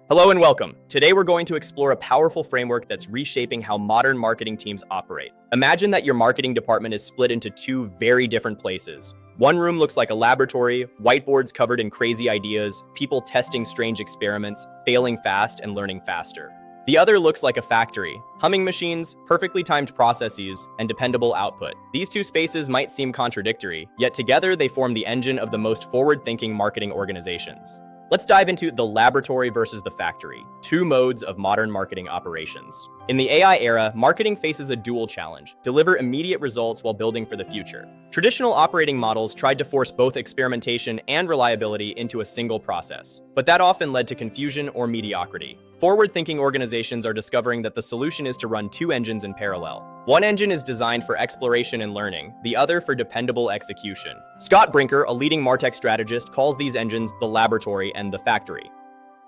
Hello and welcome. Today we're going to explore a powerful framework that's reshaping how modern marketing teams operate. Imagine that your marketing department is split into two very different places. One room looks like a laboratory, whiteboards covered in crazy ideas, people testing strange experiments, failing fast and learning faster. The other looks like a factory, humming machines, perfectly timed processes, and dependable output. These two spaces might seem contradictory, yet together they form the engine of the most forward-thinking marketing organizations. Let's dive into the laboratory versus the factory, two modes of modern marketing operations. In the AI era, marketing faces a dual challenge: deliver immediate results while building for the future. Traditional operating models tried to force both experimentation and reliability into a single process, but that often led to confusion or mediocrity. Forward-thinking organizations are discovering that the solution is to run two engines in parallel. One engine is designed for exploration and learning, the other for dependable execution. Scott Brinker, a leading MarTech strategist, calls these engines the laboratory and the factory.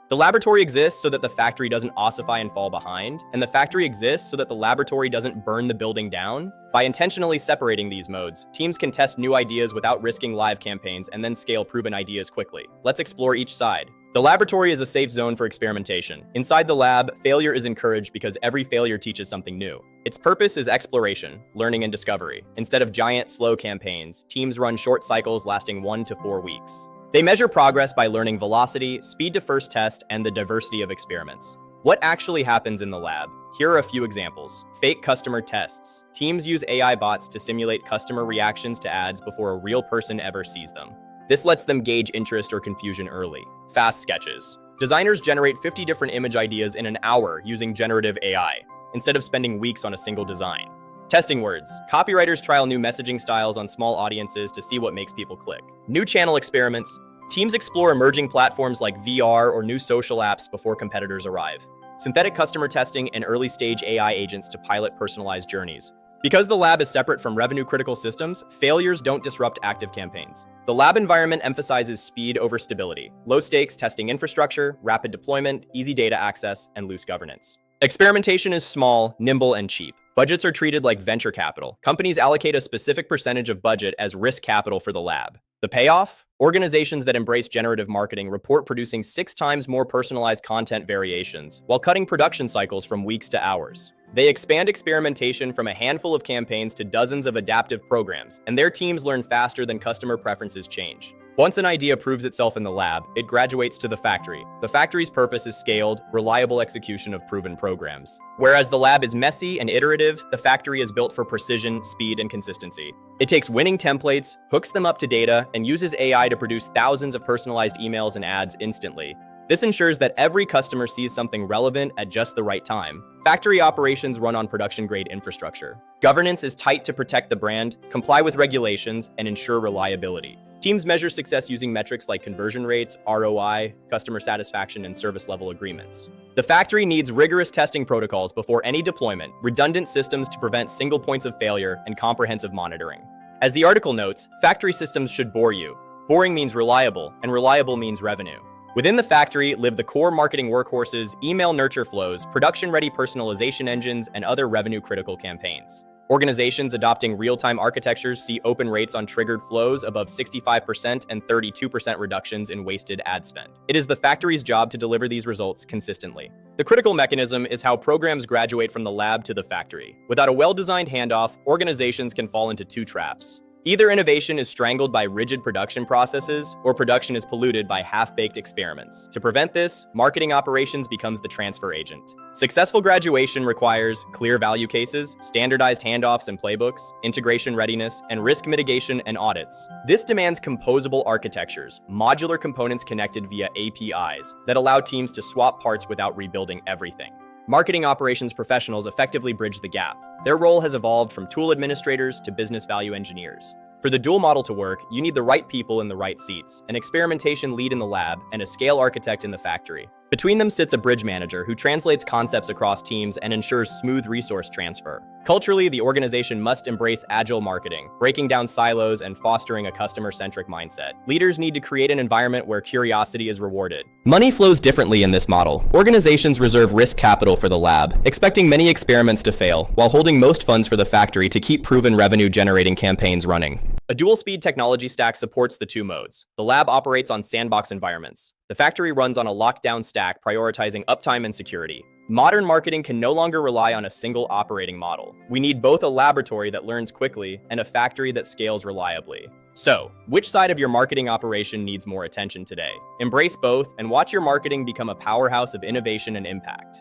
The laboratory exists so that the factory doesn't ossify and fall behind, and the factory exists so that the laboratory doesn't burn the building down. By intentionally separating these modes, teams can test new ideas without risking live campaigns and then scale proven ideas quickly. Let's explore each side. The laboratory is a safe zone for experimentation. Inside the lab, failure is encouraged because every failure teaches something new. Its purpose is exploration, learning, and discovery. Instead of giant, slow campaigns, teams run short cycles lasting 1 to 4 weeks. They measure progress by learning velocity, speed to first test, and the diversity of experiments. What actually happens in the lab? Here are a few examples. Fake customer tests. Teams use AI bots to simulate customer reactions to ads before a real person ever sees them. This lets them gauge interest or confusion early. Fast sketches. Designers generate 50 different image ideas in an hour using generative AI, instead of spending weeks on a single design. Testing words. Copywriters trial new messaging styles on small audiences to see what makes people click. New channel experiments. Teams explore emerging platforms like VR or new social apps before competitors arrive. Synthetic customer testing and early-stage AI agents to pilot personalized journeys. Because the lab is separate from revenue-critical systems, failures don't disrupt active campaigns. The lab environment emphasizes speed over stability, low-stakes testing infrastructure, rapid deployment, easy data access, and loose governance. Experimentation is small, nimble, and cheap. Budgets are treated like venture capital. Companies allocate a specific percentage of budget as risk capital for the lab. The payoff? Organizations that embrace generative marketing report producing 6 times more personalized content variations, while cutting production cycles from weeks to hours. They expand experimentation from a handful of campaigns to dozens of adaptive programs, and their teams learn faster than customer preferences change. Once an idea proves itself in the lab, it graduates to the factory. The factory's purpose is scaled, reliable execution of proven programs. Whereas the lab is messy and iterative, the factory is built for precision, speed, and consistency. It takes winning templates, hooks them up to data, and uses AI to produce thousands of personalized emails and ads instantly. This ensures that every customer sees something relevant at just the right time. Factory operations run on production-grade infrastructure. Governance is tight to protect the brand, comply with regulations, and ensure reliability. Teams measure success using metrics like conversion rates, ROI, customer satisfaction, and service level agreements. The factory needs rigorous testing protocols before any deployment, redundant systems to prevent single points of failure, and comprehensive monitoring. As the article notes, factory systems should bore you. Boring means reliable, and reliable means revenue. Within the factory live the core marketing workhorses, email nurture flows, production-ready personalization engines, and other revenue-critical campaigns. Organizations adopting real-time architectures see open rates on triggered flows above 65% and 32% reductions in wasted ad spend. It is the factory's job to deliver these results consistently. The critical mechanism is how programs graduate from the lab to the factory. Without a well-designed handoff, organizations can fall into two traps. Either innovation is strangled by rigid production processes, or production is polluted by half-baked experiments. To prevent this, marketing operations becomes the transfer agent. Successful graduation requires clear value cases, standardized handoffs and playbooks, integration readiness, and risk mitigation and audits. This demands composable architectures, modular components connected via APIs, that allow teams to swap parts without rebuilding everything. Marketing operations professionals effectively bridge the gap. Their role has evolved from tool administrators to business value engineers. For the dual model to work, you need the right people in the right seats, an experimentation lead in the lab, and a scale architect in the factory. Between them sits a bridge manager who translates concepts across teams and ensures smooth resource transfer. Culturally, the organization must embrace agile marketing, breaking down silos and fostering a customer-centric mindset. Leaders need to create an environment where curiosity is rewarded. Money flows differently in this model. Organizations reserve risk capital for the lab, expecting many experiments to fail, while holding most funds for the factory to keep proven revenue-generating campaigns running. A dual-speed technology stack supports the two modes. The lab operates on sandbox environments. The factory runs on a lockdown stack, prioritizing uptime and security. Modern marketing can no longer rely on a single operating model. We need both a laboratory that learns quickly and a factory that scales reliably. So, which side of your marketing operation needs more attention today? Embrace both and watch your marketing become a powerhouse of innovation and impact.